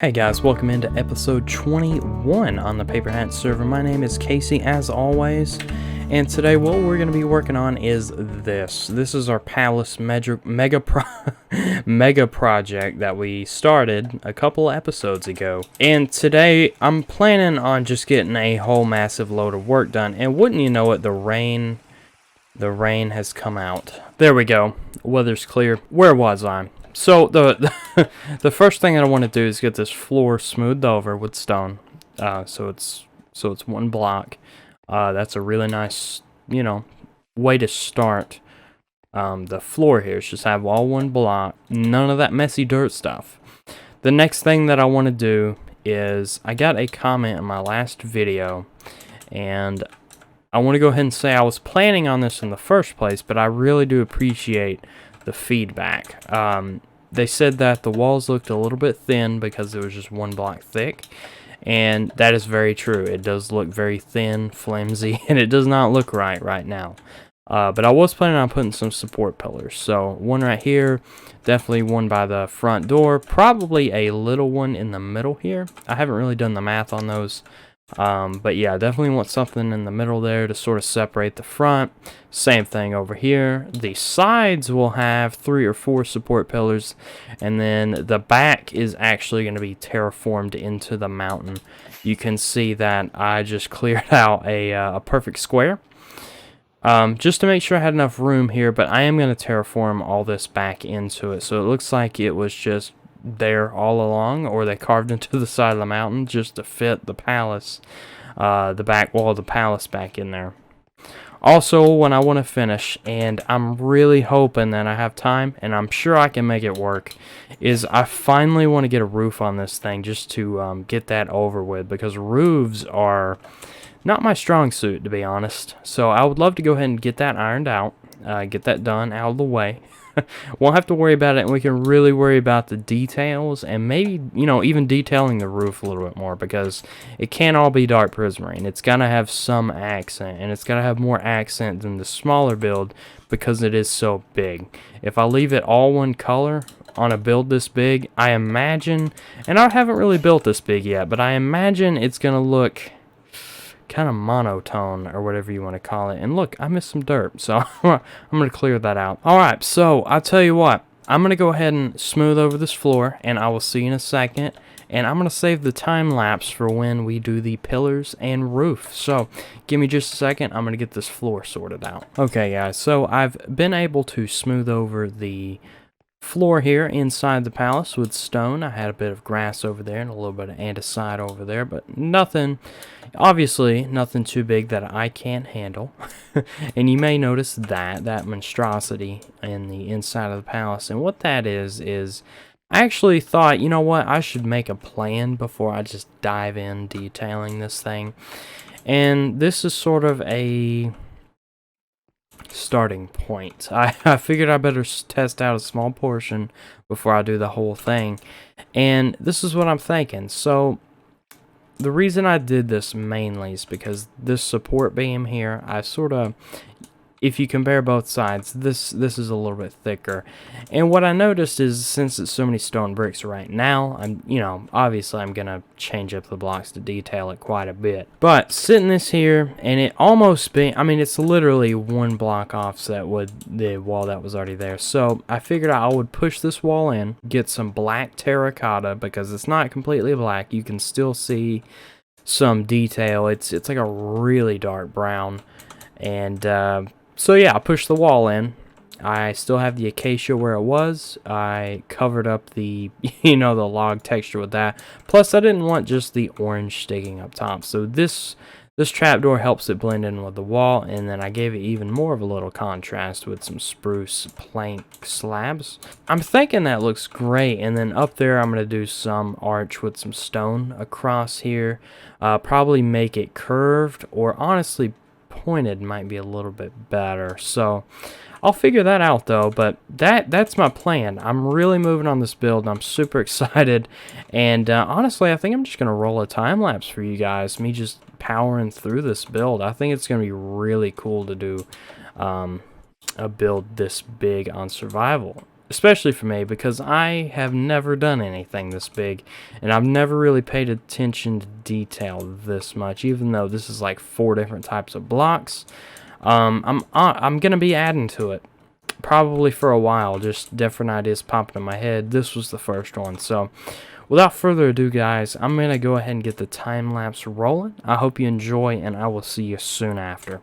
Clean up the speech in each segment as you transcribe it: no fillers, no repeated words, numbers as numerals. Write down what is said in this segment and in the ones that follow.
Hey guys, welcome into episode 21 on the Paperhats server. My name is Casey, as always, and today what we're going to be working on is this. This is our Palace mega project that we started a couple episodes ago. And today I'm planning on just getting a whole massive load of work done. And wouldn't you know it, the rain has come out. There we go. Weather's clear. Where was I? So the first thing that I want to do is get this floor smoothed over with stone. So it's one block. That's a really nice, way to start the floor here. Is just have all one block, none of that messy dirt stuff. The next thing that I want to do is I got a comment in my last video, and I want to go ahead and say I was planning on this in the first place, but I really do appreciate the feedback. They said that the walls looked a little bit thin because it was just one block thick, and that is very true. It does look very thin, flimsy, and it does not look right now. But I was planning on putting some support pillars. So one right here, definitely one by the front door, probably a little one in the middle here. I haven't really done the math on those. But yeah, definitely want something in the middle there to sort of separate the front. Same thing over here. The sides will have 3 or 4 support pillars, and then the back is actually going to be terraformed into the mountain. You can see that I just cleared out a perfect square, just to make sure I had enough room here, but I am going to terraform all this back into it. So it looks like it was just there all along, or they carved into the side of the mountain just to fit the palace, the back wall of the palace back in there. Also, when I want to finish, and I'm really hoping that I have time, and I'm sure I can make it work, is I finally want to get a roof on this thing just to get that over with, because roofs are not my strong suit, to be honest. So I would love to go ahead and get that ironed out, get that done out of the way. Won't have to worry about it, and we can really worry about the details, and maybe, even detailing the roof a little bit more, because it can't all be dark prismarine. It's got to have some accent, and it's got to have more accent than the smaller build because it is so big. If I leave it all one color on a build this big, I imagine, and I haven't really built this big yet, but I imagine it's going to look kind of monotone, or whatever you want to call it. And look, I missed some dirt, so I'm going to clear that out. Alright, so I'll tell you what, I'm going to go ahead and smooth over this floor, and I will see you in a second. And I'm going to save the time lapse for when we do the pillars and roof. So give me just a second, I'm going to get this floor sorted out. Okay guys, so I've been able to smooth over the floor here inside the palace with stone. I had a bit of grass over there and a little bit of andesite over there, but nothing, obviously nothing too big that I can't handle. And you may notice that monstrosity in the inside of the palace, and what that is I actually thought, you know what, I should make a plan before I just dive in detailing this thing. And this is sort of a starting point. I figured I better test out a small portion before I do the whole thing, and this is what I'm thinking. So the reason I did this mainly is because this support beam here, I sort of, if you compare both sides, this is a little bit thicker. And what I noticed is, since it's so many stone bricks right now, obviously I'm gonna change up the blocks to detail it quite a bit. But sitting this here, and it almost it's literally one block offset with the wall that was already there. So I figured I would push this wall in, get some black terracotta, because it's not completely black. You can still see some detail. It's like a really dark brown, and so yeah, I pushed the wall in. I still have the acacia where it was. I covered up the, the log texture with that. Plus, I didn't want just the orange sticking up top. So this trapdoor helps it blend in with the wall, and then I gave it even more of a little contrast with some spruce plank slabs. I'm thinking that looks great, and then up there I'm going to do some arch with some stone across here. Probably make it curved, or honestly pointed might be a little bit better. So I'll figure that out though, but that's my plan. I'm really moving on this build, and I'm super excited, and honestly I think I'm just gonna roll a time lapse for you guys, me just powering through this build. I think it's gonna be really cool to do a build this big on survival. especially for me, because I have never done anything this big, and I've never really paid attention to detail this much, even though this is like 4 different types of blocks. I'm gonna be adding to it, probably for a while, just different ideas popping in my head. This was the first one, so without further ado, guys, I'm gonna go ahead and get the time-lapse rolling. I hope you enjoy, and I will see you soon after.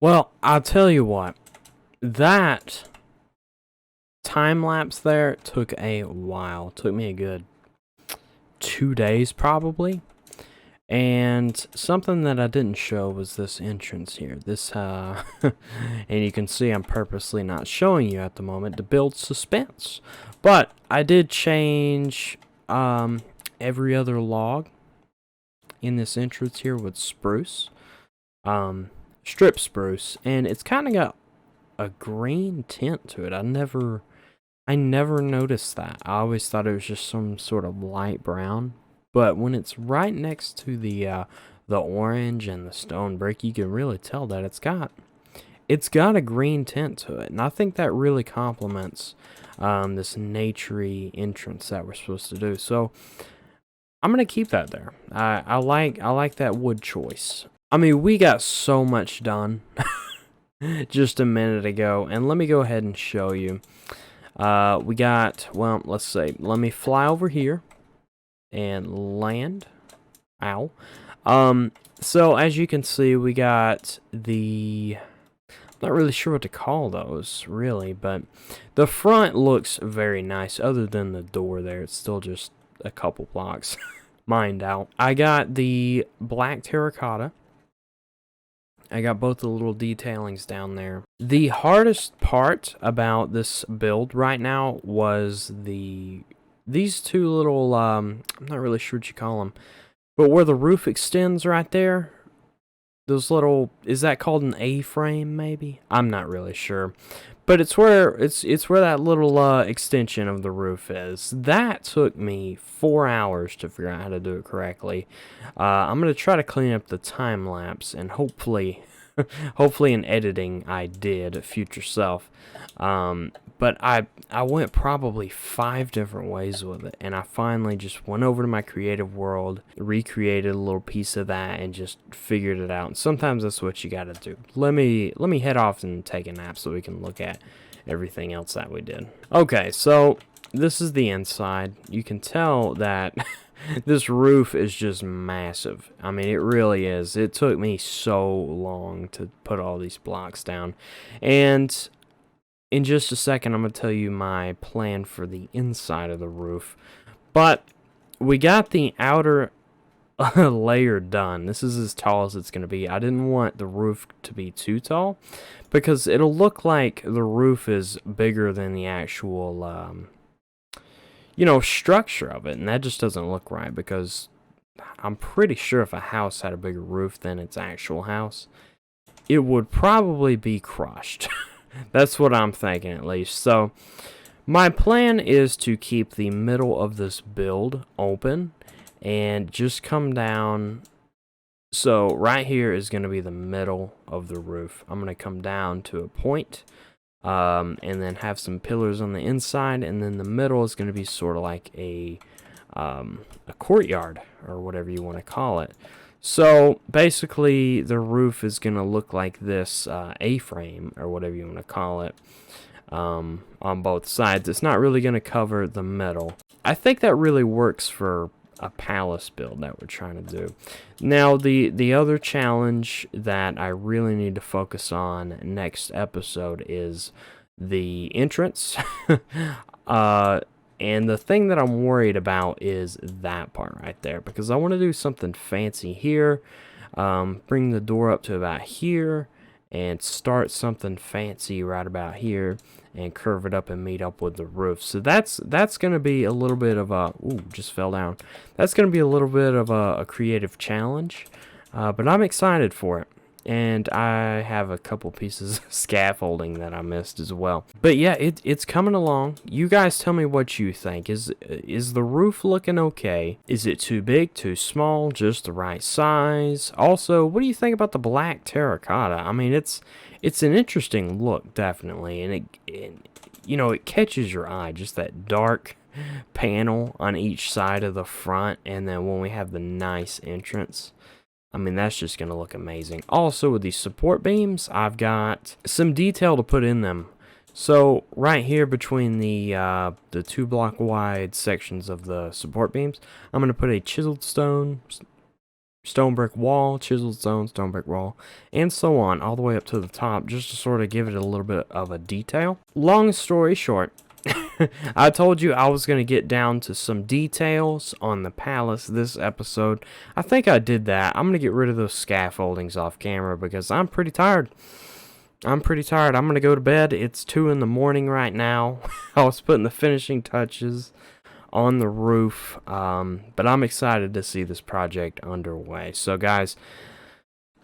Well, I'll tell you what, that time lapse there took a while. It took me a good 2 days probably. And something that I didn't show was this entrance here. This, and you can see I'm purposely not showing you at the moment to build suspense. But I did change every other log in this entrance here with spruce. Strip spruce. And it's kind of got a green tint to it. I I never noticed that. I always thought it was just some sort of light brown. But when it's right next to the orange and the stone brick, you can really tell that it's got a green tint to it. And I think that really complements this naturey entrance that we're supposed to do. So I'm gonna keep that there. I like that wood choice. I mean, we got so much done just a minute ago, and let me go ahead and show you. We got, well, let's see. Let me fly over here and land. Ow. So as you can see, we got the, I'm not really sure what to call those, really, but the front looks very nice. Other than the door there, it's still just a couple blocks mined out. I got the black terracotta. I got both the little detailings down there. The hardest part about this build right now was these two little, I'm not really sure what you call them, but where the roof extends right there, those little, is that called an A-frame maybe? I'm not really sure. But it's where that little extension of the roof is. That took me 4 hours to figure out how to do it correctly. I'm gonna try to clean up the time lapse, and hopefully, hopefully in editing I did future self. But I went probably 5 different ways with it, and I finally just went over to my creative world, recreated a little piece of that, and just figured it out. And sometimes that's what you gotta do. Let me head off and take a nap so we can look at everything else that we did. Okay, so this is the inside. You can tell that this roof is just massive. I mean, it really is. It took me so long to put all these blocks down, and in just a second, I'm going to tell you my plan for the inside of the roof. But we got the outer layer done. This is as tall as it's going to be. I didn't want the roof to be too tall, because it'll look like the roof is bigger than the actual, you know, structure of it. And that just doesn't look right, because I'm pretty sure if a house had a bigger roof than its actual house, it would probably be crushed. That's what I'm thinking, at least. So my plan is to keep the middle of this build open and just come down. So right here is going to be the middle of the roof. I'm going to come down to a point, and then have some pillars on the inside, and then the middle is going to be sort of like a courtyard, or whatever you want to call it. So basically the roof is going to look like this A-frame, or whatever you want to call it, on both sides. It's not really going to cover the middle. I think that really works for a palace build that we're trying to do. Now the other challenge that I really need to focus on next episode is the entrance. And the thing that I'm worried about is that part right there, because I want to do something fancy here, bring the door up to about here, and start something fancy right about here, and curve it up and meet up with the roof. So that's going to be a little bit of a, ooh, just fell down. That's going to be a little bit of a creative challenge, but I'm excited for it. And I have a couple pieces of scaffolding that I missed as well. But yeah, it's coming along. You guys tell me what you think. Is the roof looking okay? Is it too big, too small, just the right size? Also, what do you think about the black terracotta? I mean, it's an interesting look, definitely. And you know, it catches your eye, just that dark panel on each side of the front. And then when we have the nice entrance, I mean, that's just going to look amazing. Also, with these support beams, I've got some detail to put in them. So, right here between the 2 block wide sections of the support beams, I'm going to put a chiseled stone brick wall, chiseled stone brick wall, and so on, all the way up to the top, just to sort of give it a little bit of a detail. Long story short, I told you I was going to get down to some details on the palace this episode. I think I did that. I'm going to get rid of those scaffoldings off camera because I'm pretty tired. I'm going to go to bed. It's 2 in the morning right now. I was putting the finishing touches on the roof, but I'm excited to see this project underway. So guys,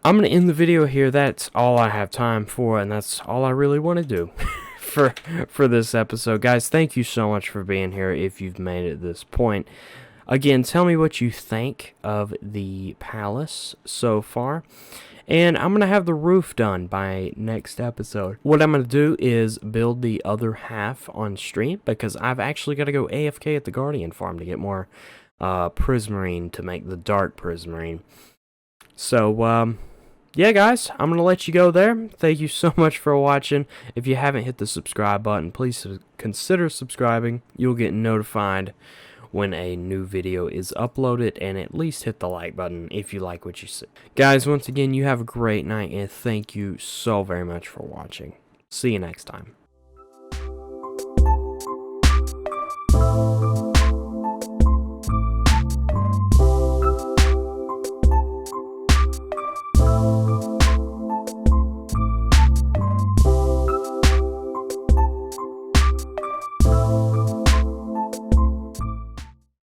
I'm going to end the video here. That's all I have time for, and that's all I really want to do for this episode. Guys, thank you so much for being here if you've made it this point. Again, tell me what you think of the palace so far. And I'm going to have the roof done by next episode. What I'm going to do is build the other half on stream, because I've actually got to go AFK at the Guardian farm to get more prismarine to make the dark prismarine. So, yeah, guys, I'm going to let you go there. Thank you so much for watching. If you haven't hit the subscribe button, please consider subscribing. You'll get notified when a new video is uploaded, and at least hit the like button if you like what you see. Guys, once again, you have a great night, and thank you so very much for watching. See you next time.